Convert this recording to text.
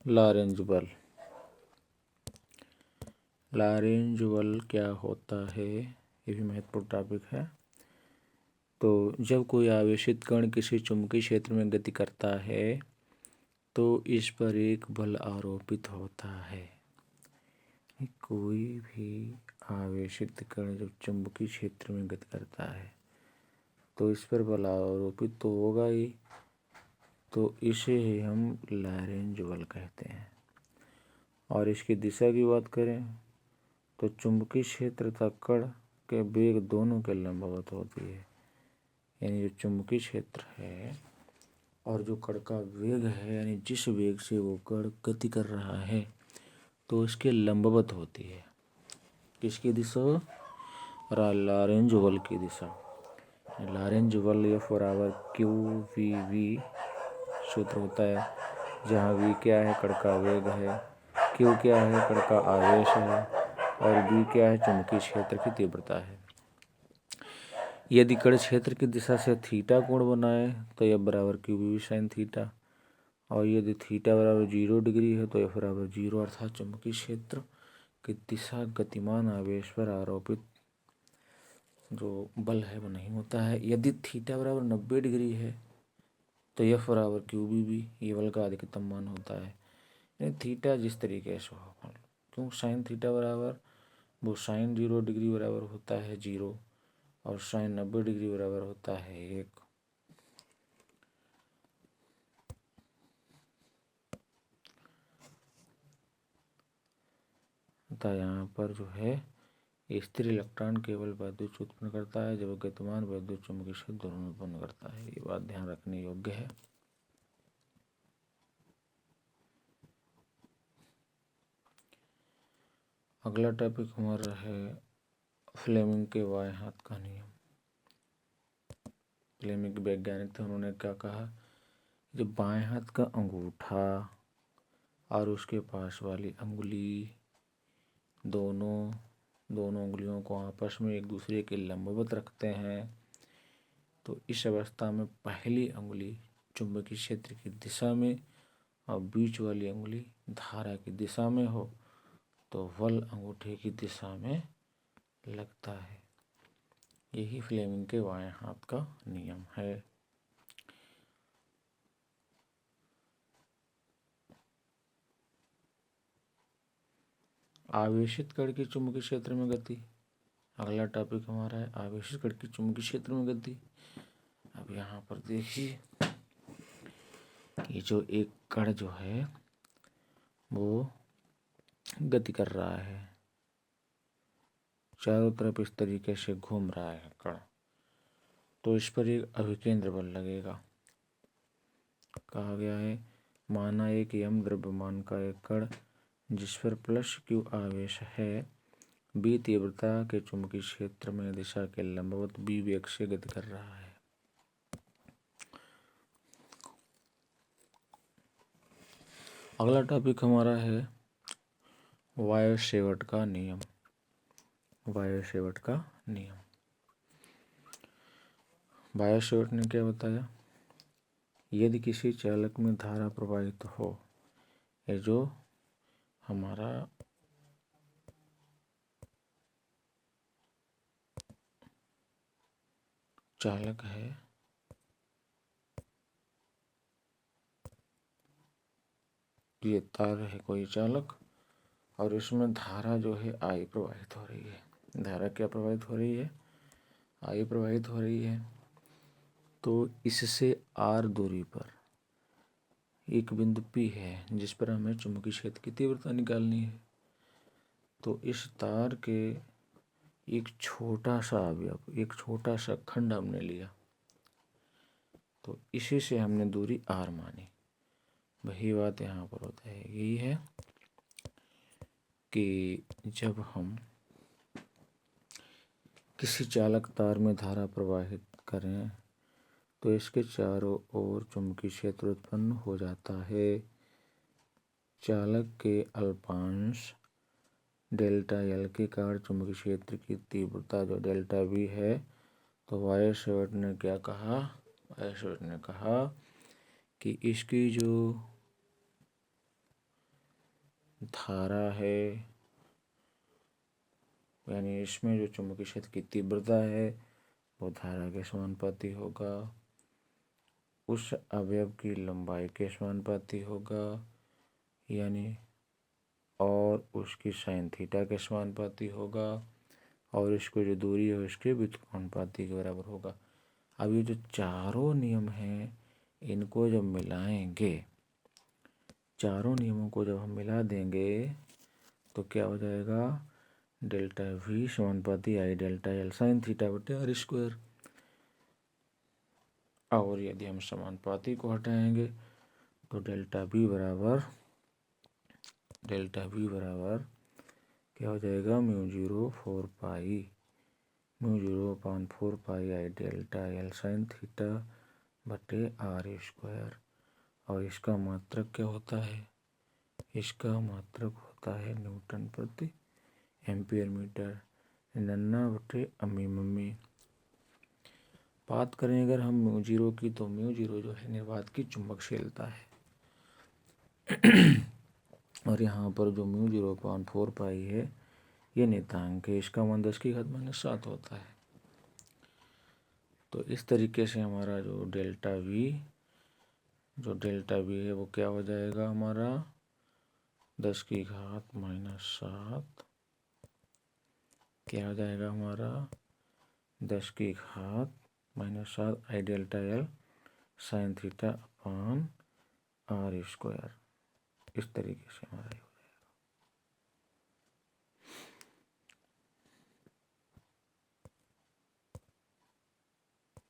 Lorentz बल। Lorentz बल क्या होता है, ये भी महत्वपूर्ण टॉपिक है। तो जब कोई आवेशित कण किसी चुंबकीय क्षेत्र में गति करता है तो इस पर एक बल आरोपित होता है। कोई भी आवेशित कण जब चुंबकीय क्षेत्र में गति करता है तो इस पर बल आरोपित तो होगा ही, तो इसे ही हम लॉरेंज बल कहते हैं। और इसकी दिशा की बात करें तो चुंबकीय क्षेत्र तथा कण के वेग दोनों के लंबवत होती है। यानी जो चुंबकीय क्षेत्र है और जो कण का वेग है, यानी जिस वेग से वो कण गति कर रहा है, तो इसके लंबवत होती है। किसकी दिशा? लॉरेंज बल की दिशा। लॉरेंज बल F बराबर QVV सूत्र होता है, जहाँ V क्या है, कण का वेग है, Q क्या है, कण का आवेश है, और V क्या है, चुंबकीय क्षेत्र की तीव्रता है। यदि कण क्षेत्र की दिशा से थीटा कोण बनाए तो F बराबर QVV sin थीटा, और यदि थीटा बराबर 0 डिग्री है तो F बराबर 0, अर्थात चुंबकीय क्षेत्र की दिशा गतिमान आवेश पर आरोपित जो बल है वो नहीं होता है। यदि थीटा बराबर 90 डिग्री है तो F बराबर QVB, ये बल का अधिकतम मान होता है। यानी थीटा जिस तरीके से हो, क्यों साइन थीटा बराबर वो साइन 0 डिग्री बराबर होता है 0, और साइन 90 डिग्री बराबर होता है 1। तथा यहाँ पर जो है स्थिर इलेक्ट्रॉन केवल वैद्युत उत्पन्न करता है, जब गतिमान वैद्युत चुंबकीय क्षेत्र दोनों उत्पन्न करता है। ये बात ध्यान रखने योग्य है। अगला टॉपिक हमारा है फ्लेमिंग के बाएं हाथ का नियम। फ्लेमिंग वैज्ञानिक थे, उन्होंने क्या कहा, जो बाएं हाथ का अंगूठा और उसके पास वाली अंगुली दोनों उंगलियों को आपस में एक दूसरे के लंबवत रखते हैं, तो इस अवस्था में पहली अंगुली चुंबकीय क्षेत्र की दिशा में और बीच वाली अंगुली धारा की दिशा में हो तो बल अंगूठे की दिशा में लगता है। यही फ्लेमिंग के बाएं हाथ का नियम है। आवेशित कण की चुंबकीय क्षेत्र में गति। अगला टॉपिक हमारा है आवेशित कण की चुंबकीय क्षेत्र में गति। अब यहाँ पर देखिए कि जो एक कण जो है वो गति कर रहा है, चारों तरफ इस तरीके से घूम रहा है कण, तो इस पर एक अभिकेंद्र बल लगेगा। कहा गया है, माना एक m द्रव्यमान का एक कण जिस पर +Q आवेश है, B तीव्रता के चुंबकीय क्षेत्र में दिशा के लंबवत B वेग से गति कर रहा है। अगला टॉपिक हमारा है वायरशेवट का नियम। वायरशेवट का नियम, वायरशेवट ने क्या बताया, यदि किसी चालक में धारा प्रवाहित हो, ये जो हमारा चालक है, ये तार है कोई चालक, और इसमें धारा जो है I प्रवाहित हो रही है। धारा क्या प्रवाहित हो रही है? I प्रवाहित हो रही है। तो इससे R दूरी पर एक बिंदु P है जिस पर हमें चुंबकीय क्षेत्र की तीव्रता निकालनी है। तो इस तार के एक छोटा सा अवयव, एक छोटा सा खंड हमने लिया, तो इसी से हमने दूरी R मानी। वही बात यहाँ पर होता है, यही है कि जब हम किसी चालक तार में धारा प्रवाहित करें तो इसके चारों ओर चुंबकीय क्षेत्र उत्पन्न हो जाता है। चालक के अल्पांश डेल्टा L के कारण चुंबकीय क्षेत्र की तीव्रता जो डेल्टा V है, तो वायरशेवट ने क्या कहा, वायरशेवट ने कहा कि इसकी जो धारा है, यानी इसमें जो चुंबकीय क्षेत्र की तीव्रता है वो धारा के समानुपाती होगा, उस अवयव की लंबाई के समानुपाती होगा, यानी और उसकी साइन थीटा के समानुपाती होगा, और इसको जो दूरी है उसके व्युत्क्रमानुपाती के बराबर होगा। अब ये जो चारों नियम हैं इनको जब मिलाएंगे, चारों नियमों को जब हम मिला देंगे तो क्या हो जाएगा, डेल्टा वी समानुपाती आई डेल्टा एल साइन थीटा बटे आर स्क्वायर। और यदि हम समानुपाती को हटाएंगे तो डेल्टा वी बराबर क्या हो जाएगा, म्यू 0/4 पाई आई डेल्टा एल साइन थीटा बटे आर स्क्वायर। और इसका मात्रक क्या होता है, इसका मात्रक होता है न्यूटन प्रति एम्पियर मीटर। नन्ना बटे अम्मी मम्मी। बात करें अगर हम म्यू 0 की, तो म्यू 0 जो है निर्वात की चुंबकशीलता है। और यहाँ पर जो म्यू 0/4 पाई है ये नियतांक है, इसका मान 10⁻⁷ होता है। तो इस तरीके से हमारा जो डेल्टा वी है वो क्या हो जाएगा, हमारा 10⁻⁷, क्या हो जाएगा हमारा 10⁻⁷ I delta L sine theta upon R square. इस तरीके से हमारा